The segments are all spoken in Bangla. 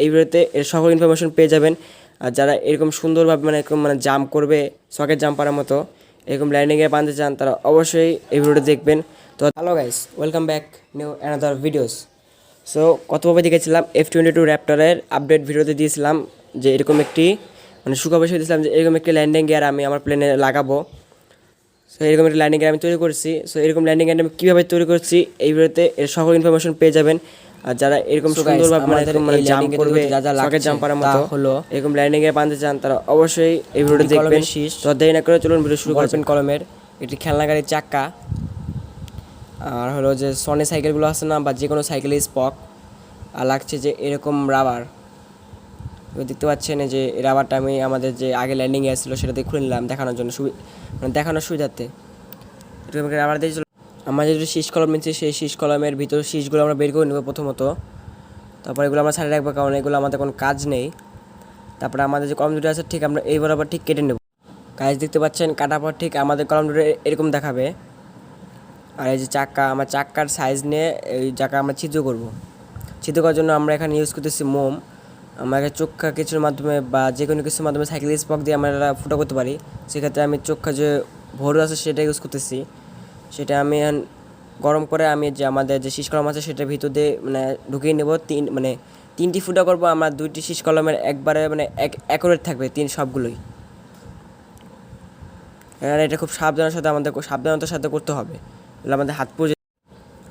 এই ভিডিওতে এর সকল ইনফরমেশন পেয়ে যাবেন। আর যারা এরকম সুন্দরভাবে এরকম জাম্প করবে সকেট জাম্প করার মতো এরকম ল্যান্ডিংয়ে বাঁধতে চান তারা অবশ্যই এই ভিডিওটা দেখবেন। তো hello guys, welcome back new another videos. So কতভাবে দেখেছিলাম F-22 র্যাপটরের আপডেট ভিডিওতে দিয়েছিলাম যে এরকম একটি সুখবর দিয়েছিলাম যে এরকম একটি ল্যান্ডিং গিয়ার আমি আমার প্লেনে লাগাবো। সো এরকম একটা ল্যান্ডিং গিয়ার আমি তৈরি করছি। সো এরকম ল্যান্ডিং গিয়ার আমি কীভাবে তৈরি করছি এই ভিডিওতে এর সকল ইনফরমেশন পেয়ে যাবেন। আর যারা এরকম সুন্দরভাবে জাম্প করবে সকেট জাম্প করার মতো হলো এরকম ল্যান্ডিং এ বাঁধতে চান তারা অবশ্যই এই ভিডিওটা দেখবেন। তো দেরি না করে চলুন ভিডিও শুরু করবেন। কলমের একটি খেলনা গাড়ির চাক্কা আর হলো যে সনি সাইকেলগুলো আছে না বা যে কোনো সাইকেলের স্পক আর লাগছে যে এরকম রাবার। দেখতে পাচ্ছেন যে এই রাবারটা আমি আমাদের যে আগে ল্যান্ডিং এ আসছিলো সেটাতে খুলে নিলাম দেখানোর জন্য দেখানোর সুবিধার্থে। এরকম রাবার দিয়ে আমরা যেটা শীষ কলম নিচ্ছি সেই শীষ কলমের ভিতর শীষগুলো আমরা বের করে নেব প্রথমত। তারপর এগুলো আমরা ছাড়িয়ে রাখবো কারণ এগুলো আমাদের কোনো কাজ নেই। তারপরে আমাদের যে কলম দুটো আছে ঠিক আমরা এই বরাবর ঠিক কেটে নেব। কাজ দেখতে পাচ্ছেন কাটার পর ঠিক আমাদের কলম দুটো এরকম দেখাবে। আর এই যে চাক্কা, আমার চাক্কার সাইজ নিয়ে এই চাক্কা আমরা ছিদ্র করব। ছিদ্র করার জন্য আমরা এখানে ইউজ করতেছি মোম। আমরা চোখা কিছুর মাধ্যমে বা যে কোনো কিছুর মাধ্যমে সাইকেল স্পক দিয়ে আমরা ফুটো করতে পারি। সেক্ষেত্রে আমি চোখা যে ভোর আছে সেটা ইউজ করতেছি। সেটা আমি গরম করে আমি যে আমাদের যে শীষ কলম আছে সেটার ভিতর দিয়ে ঢুকিয়ে নেব। তিনটি ফুটা করব আমরা, দুইটি শীষ কলমের একবারে অ্যাকুরেট থাকবে সবগুলোই। আর এটা খুব সাবধানতার সাথে করতে হবে, আমাদের হাত পুড়ে।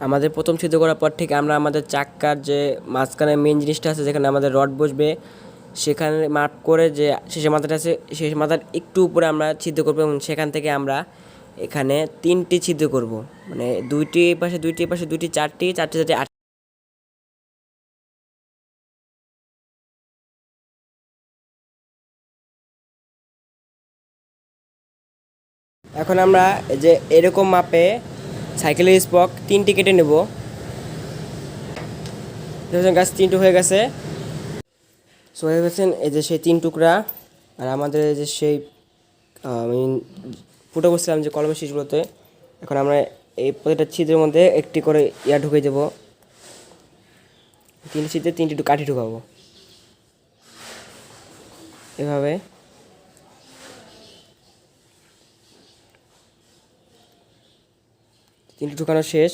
আমাদের প্রথম ছিদ্র করার পর ঠিক আমরা আমাদের চাক্কার যে মাঝখানে মেন জিনিসটা আছে যেখানে আমাদের রড বসবে সেখানে মাপ করে যে শেষের মাথাটা আছে শেষ মাথার একটু উপরে আমরা ছিদ্র করবো এবং সেখান থেকে আমরা এখানে 3টি ছিদ্র করব, দুইটি পাশে দুইটি চারটি 8। এখন আমরা যে এরকম মাপে সাইকেলের স্পক 3টি কেটে নেব। গাছ 3টি হয়ে গেছে। সো হয়ে গেছেন এই যে সেই 3 টুকরা। আর আমাদের এই যে সেই আমি ফুটো করছিলাম যে কলমের শীষগুলোতে, এখন আমরা এই প্রতিটা ছিদ্রের মধ্যে একটি করে ঢুকিয়ে দেবো। 3টি ছিদ্রে 3টি কাঠি ঢুকাবো এভাবে। 3টি ঢুকানো শেষ।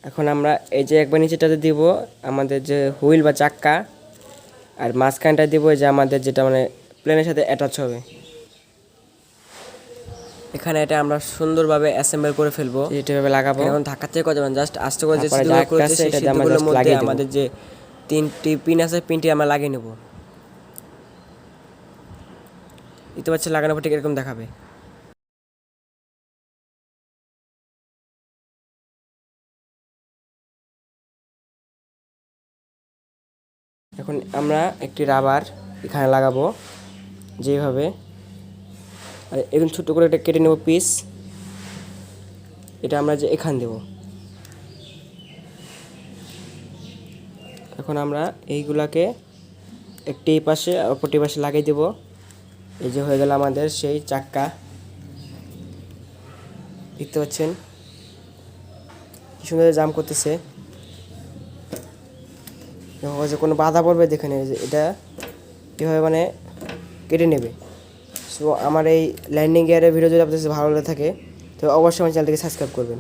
এখন আমরা এই যে একবার নিচেটাতে দিব আমাদের যে হুইল বা চাক্কা, আর মাঝখানটা দিব যে আমাদের যেটা প্লেনের সাথে অ্যাটাচ হবে। এখানে এটা আমরা সুন্দরভাবে অ্যাসেম্বল করে ফেলবো, এটাভাবে লাগাবো। এখন ধাক্কা থেকে কথা জাস্ট আস্তে করে যে সিদ্ধগুলোর মধ্যে আমাদের যে 3টি পিন আছে পিনটি আমরা লাগিয়ে নেব। দেখতে পাচ্ছি লাগানোর পর ঠিক এরকম দেখাবে। এখন আমরা একটি রাবার এখানে লাগাবো যেভাবে, আর এরকম ছোট্ট করে এটা কেটে নেব পিস। এটা আমরা যে এখান দেব। এখন আমরা এইগুলাকে একটি পাশে অপরটি পাশে লাগিয়ে দেব। এই যে হয়ে গেল আমাদের সেই চাক্কা। দেখতে পাচ্ছেন কি সুন্দর জাম করতেছে। যে কোনো বাধা পড়বে দেখে নেবে যে এটা এভাবে কেটে নেবে। সো আমার এই ল্যান্ডিং গিয়ারের ভিডিও যদি আপনাদের ভালো লাগে থাকে তো অবশ্যই আমার চ্যানেলটিকে সাবস্ক্রাইব করবেন।